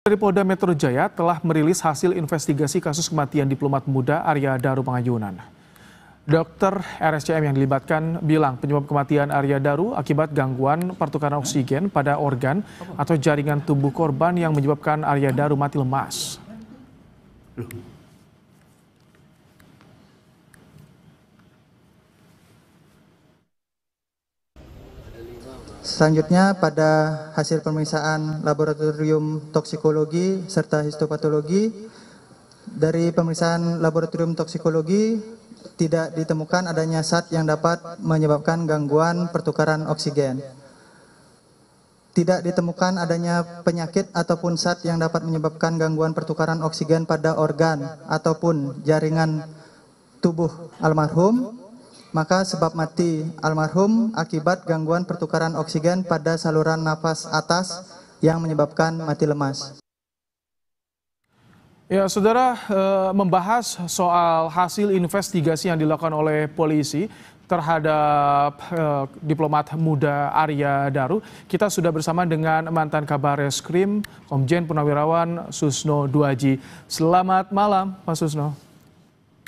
Dari Polda Metro Jaya telah merilis hasil investigasi kasus kematian diplomat muda Arya Daru Pangayunan. Dokter RSCM yang dilibatkan bilang penyebab kematian Arya Daru akibat gangguan pertukaran oksigen pada organ atau jaringan tubuh korban yang menyebabkan Arya Daru mati lemas. Selanjutnya, pada hasil pemeriksaan laboratorium toksikologi serta histopatologi, dari pemeriksaan laboratorium toksikologi tidak ditemukan adanya zat yang dapat menyebabkan gangguan pertukaran oksigen. Tidak ditemukan adanya penyakit ataupun zat yang dapat menyebabkan gangguan pertukaran oksigen pada organ ataupun jaringan tubuh almarhum. Maka sebab mati almarhum akibat gangguan pertukaran oksigen pada saluran nafas atas yang menyebabkan mati lemas. Ya, saudara, membahas soal hasil investigasi yang dilakukan oleh polisi terhadap diplomat muda Arya Daru. Kita sudah bersama dengan mantan Kabar Reskrim Komjen Purnawirawan Susno Duaji. Selamat malam, Pak Susno.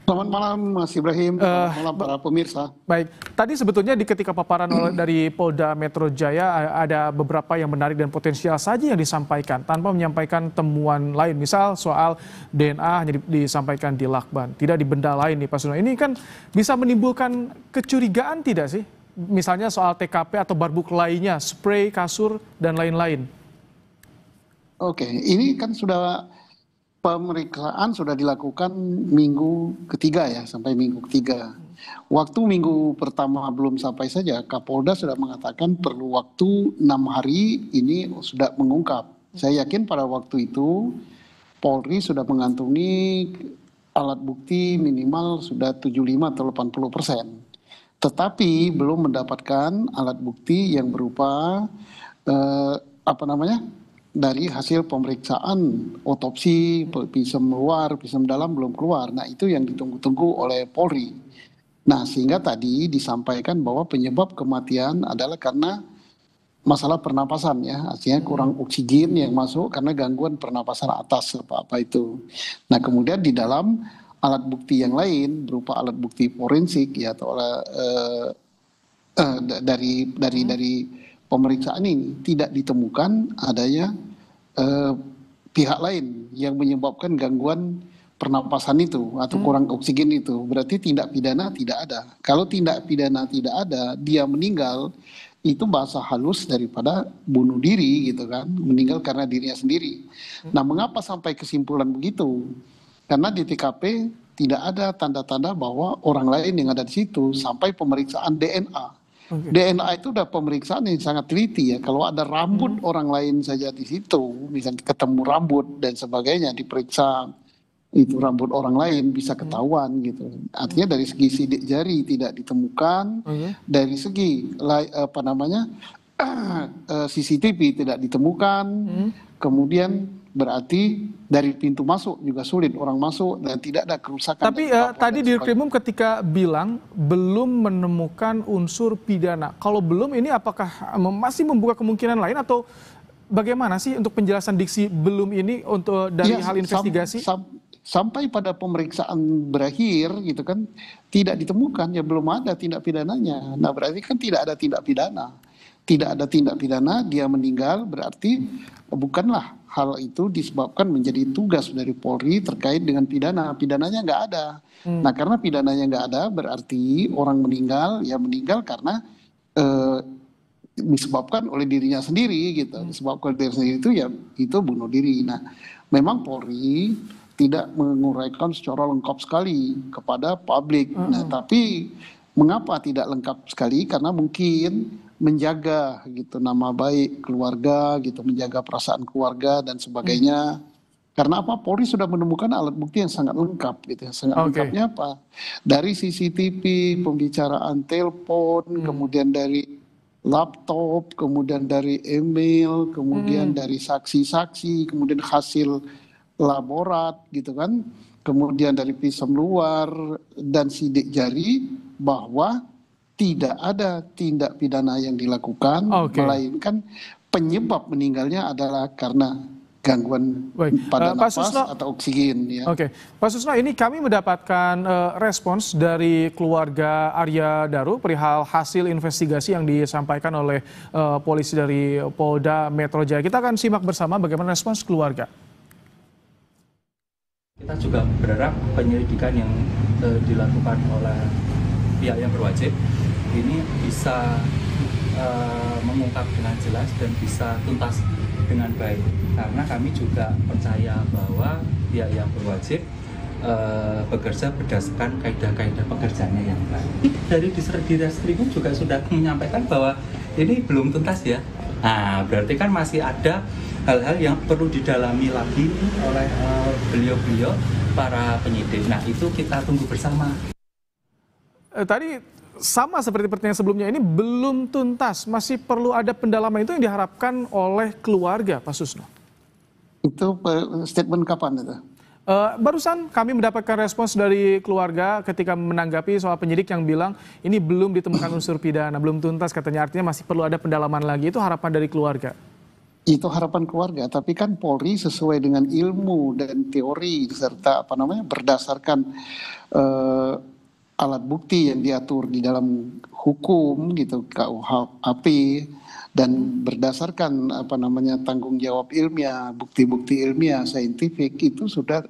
Selamat malam Mas Ibrahim, selamat malam para pemirsa. Baik, tadi sebetulnya ketika paparan dari Polda Metro Jaya ada beberapa yang menarik dan potensial saja yang disampaikan tanpa menyampaikan temuan lain. Misal soal DNA hanya disampaikan di lakban, tidak di benda lain nih Pak Susno. Ini kan bisa menimbulkan kecurigaan tidak sih? Misalnya soal TKP atau barbuk lainnya, spray, kasur, dan lain-lain. Oke, ini kan pemeriksaan sudah dilakukan minggu ketiga ya, sampai minggu ketiga. Waktu minggu pertama belum sampai saja, Kapolda sudah mengatakan perlu waktu 6 hari ini sudah mengungkap. Saya yakin pada waktu itu Polri sudah mengantongi alat bukti minimal sudah 75 atau 80%. Tetapi belum mendapatkan alat bukti yang berupa dari hasil pemeriksaan otopsi, visum luar, visum dalam belum keluar. Nah, itu yang ditunggu-tunggu oleh Polri. Nah, sehingga tadi disampaikan bahwa penyebab kematian adalah karena masalah pernapasan ya, artinya kurang oksigen yang masuk karena gangguan pernapasan atas apa itu. Nah, kemudian di dalam alat bukti yang lain berupa alat bukti forensik ya atau dari pemeriksaan ini tidak ditemukan adanya pihak lain yang menyebabkan gangguan pernapasan itu atau kurang oksigen itu. Berarti tindak pidana tidak ada. Kalau tindak pidana tidak ada, dia meninggal, itu bahasa halus daripada bunuh diri gitu kan, meninggal karena dirinya sendiri. Nah, mengapa sampai kesimpulan begitu? Karena di TKP tidak ada tanda-tanda bahwa orang lain yang ada di situ sampai pemeriksaan DNA. DNA itu udah pemeriksaan yang sangat teliti ya. Kalau ada rambut orang lain saja di situ, misalnya ketemu rambut dan sebagainya, diperiksa itu rambut orang lain bisa ketahuan gitu. Artinya dari segi sidik jari tidak ditemukan, dari segi CCTV tidak ditemukan, kemudian berarti dari pintu masuk juga sulit orang masuk dan tidak ada kerusakan. Tapi tadi Dirkrimum ketika bilang belum menemukan unsur pidana. Kalau belum, ini apakah masih membuka kemungkinan lain atau bagaimana sih untuk penjelasan diksi belum ini untuk dari hal investigasi? Sampai pada pemeriksaan berakhir gitu kan tidak ditemukan, ya belum ada tindak pidananya. Nah, berarti kan tidak ada tindak pidana. Tidak ada tindak pidana, dia meninggal, berarti bukanlah hal itu disebabkan menjadi tugas dari Polri terkait dengan pidana. Pidananya nggak ada. Nah, karena pidananya nggak ada, berarti orang meninggal, ya meninggal karena disebabkan oleh dirinya sendiri gitu. Disebabkan oleh dirinya sendiri itu ya itu bunuh diri. Nah, memang Polri tidak menguraikan secara lengkap sekali kepada publik. Nah, tapi mengapa tidak lengkap sekali? Karena mungkin menjaga gitu nama baik keluarga gitu, menjaga perasaan keluarga dan sebagainya. Karena apa? Polri sudah menemukan alat bukti yang sangat lengkap gitu. Sangat lengkapnya apa? Dari CCTV, pembicaraan telepon, kemudian dari laptop, kemudian dari email, kemudian dari saksi-saksi, kemudian hasil laborat gitu kan. Kemudian dari visum luar dan sidik jari bahwa tidak ada tindak pidana yang dilakukan, melainkan penyebab meninggalnya adalah karena gangguan pada Pak nafas Susno, atau oksigen ya. oke, Pak Susno, ini kami mendapatkan respons dari keluarga Arya Daru perihal hasil investigasi yang disampaikan oleh polisi dari Polda Metro Jaya. Kita akan simak bersama bagaimana respons keluarga. Kita juga berharap penyelidikan yang dilakukan oleh pihak yang berwajib ini bisa mengungkap dengan jelas dan bisa tuntas dengan baik, karena kami juga percaya bahwa pihak yang berwajib bekerja berdasarkan kaidah-kaidah pekerjaannya yang baik. Dari Ditreskrim juga sudah menyampaikan bahwa ini belum tuntas ya. Nah, berarti kan masih ada hal-hal yang perlu didalami lagi oleh beliau-beliau para penyidik. Nah, itu kita tunggu bersama. Tadi sama seperti pertanyaan sebelumnya, ini belum tuntas, masih perlu ada pendalaman, itu yang diharapkan oleh keluarga, Pak Susno. Itu statement kapan itu? Barusan kami mendapatkan respons dari keluarga ketika menanggapi soal penyidik yang bilang ini belum ditemukan unsur pidana, belum tuntas katanya, artinya masih perlu ada pendalaman lagi. Itu harapan dari keluarga. Itu harapan keluarga, tapi kan Polri sesuai dengan ilmu dan teori serta berdasarkan alat bukti yang diatur di dalam hukum gitu KUHP dan berdasarkan tanggung jawab ilmiah, bukti-bukti ilmiah saintifik itu sudah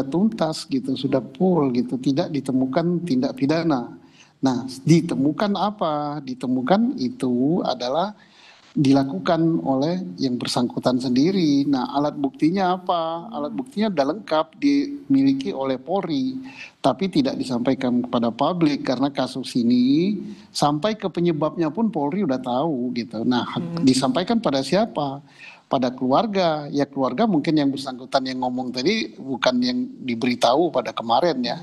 tuntas gitu, sudah full gitu, tidak ditemukan tindak pidana. Nah, ditemukan apa? Ditemukan itu adalah dilakukan oleh yang bersangkutan sendiri. Nah, alat buktinya apa? Alat buktinya sudah lengkap dimiliki oleh Polri, tapi tidak disampaikan kepada publik karena kasus ini sampai ke penyebabnya pun Polri udah tahu gitu. Nah, disampaikan pada siapa? Pada keluarga. Ya keluarga mungkin yang bersangkutan yang ngomong tadi bukan yang diberitahu pada kemarin ya.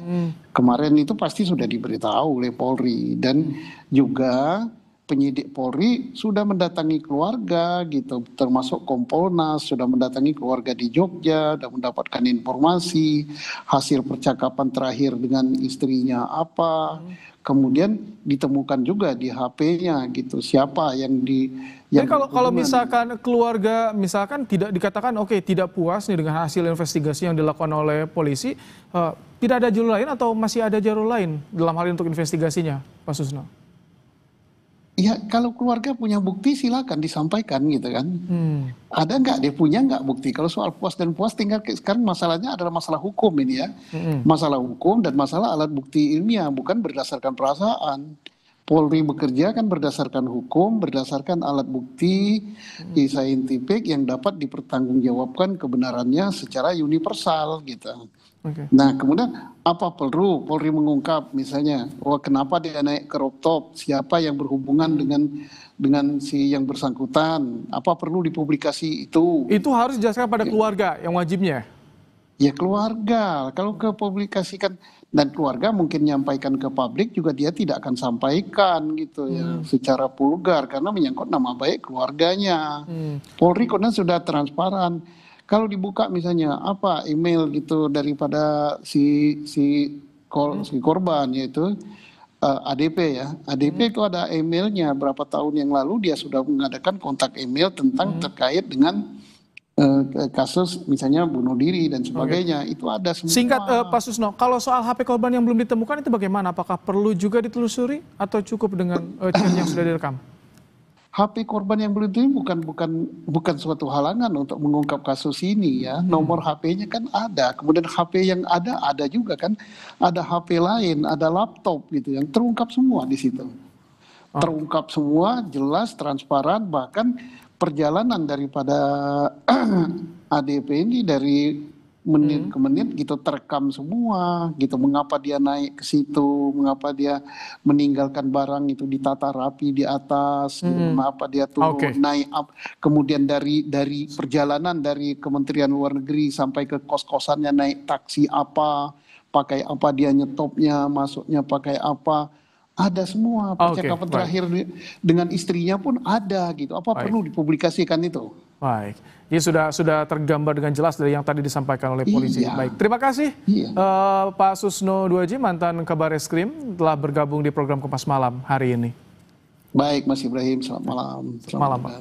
Kemarin itu pasti sudah diberitahu oleh Polri dan juga penyidik Polri sudah mendatangi keluarga gitu, termasuk Kompolnas sudah mendatangi keluarga di Jogja dan mendapatkan informasi hasil percakapan terakhir dengan istrinya apa, kemudian ditemukan juga di HP-nya gitu siapa yang Jadi kalau misalkan keluarga misalkan tidak dikatakan oke, tidak puas nih dengan hasil investigasi yang dilakukan oleh polisi, tidak ada jalur lain atau masih ada jalur lain dalam hal ini untuk investigasinya, Pak Susno? Ya kalau keluarga punya bukti silakan disampaikan gitu kan. Ada nggak dia punya nggak bukti? Kalau soal puas dan puas tinggal sekarang masalahnya adalah masalah hukum ini ya. Masalah hukum dan masalah alat bukti ilmiah bukan berdasarkan perasaan. Polri bekerja kan berdasarkan hukum, berdasarkan alat bukti saintifik yang dapat dipertanggungjawabkan kebenarannya secara universal gitu. Nah kemudian apa perlu Polri mengungkap misalnya, kenapa dia naik ke rooftop, siapa yang berhubungan dengan si yang bersangkutan, apa perlu dipublikasi itu? Itu harus dijelaskan pada keluarga yang wajibnya. Ya keluarga, kalau ke publikasikan dan keluarga mungkin nyampaikan ke publik juga dia tidak akan sampaikan gitu ya secara vulgar karena menyangkut nama baik keluarganya. Polri karena sudah transparan. Kalau dibuka misalnya apa email gitu daripada si korban yaitu ADP ya. ADP itu ada emailnya berapa tahun yang lalu dia sudah mengadakan kontak email tentang terkait dengan kasus misalnya bunuh diri dan sebagainya. Itu ada semua. Singkat Pak Susno, kalau soal HP korban yang belum ditemukan itu bagaimana? Apakah perlu juga ditelusuri atau cukup dengan chat yang sudah direkam? HP korban yang belum itu bukan suatu halangan untuk mengungkap kasus ini ya. Nomor HP-nya kan ada. Kemudian HP yang ada juga kan. Ada HP lain, ada laptop gitu yang terungkap semua di situ. Terungkap semua, jelas, transparan, bahkan perjalanan daripada ADP ini dari menit ke menit gitu terekam semua gitu, mengapa dia naik ke situ, mengapa dia meninggalkan barang itu ditata rapi di atas gitu, mengapa dia turun naik up, kemudian dari perjalanan dari Kementerian Luar Negeri sampai ke kos-kosannya naik taksi apa, pakai apa dia nyetopnya, masuknya pakai apa, ada semua percakapan terakhir dengan istrinya pun ada gitu. Apa perlu dipublikasikan itu? Baik, ini sudah tergambar dengan jelas dari yang tadi disampaikan oleh polisi. Baik, terima kasih Pak Susno Duaji, mantan Kabareskrim, telah bergabung di program Kompas Malam hari ini. Baik, Mas Ibrahim, selamat malam. Selamat malam, Pak.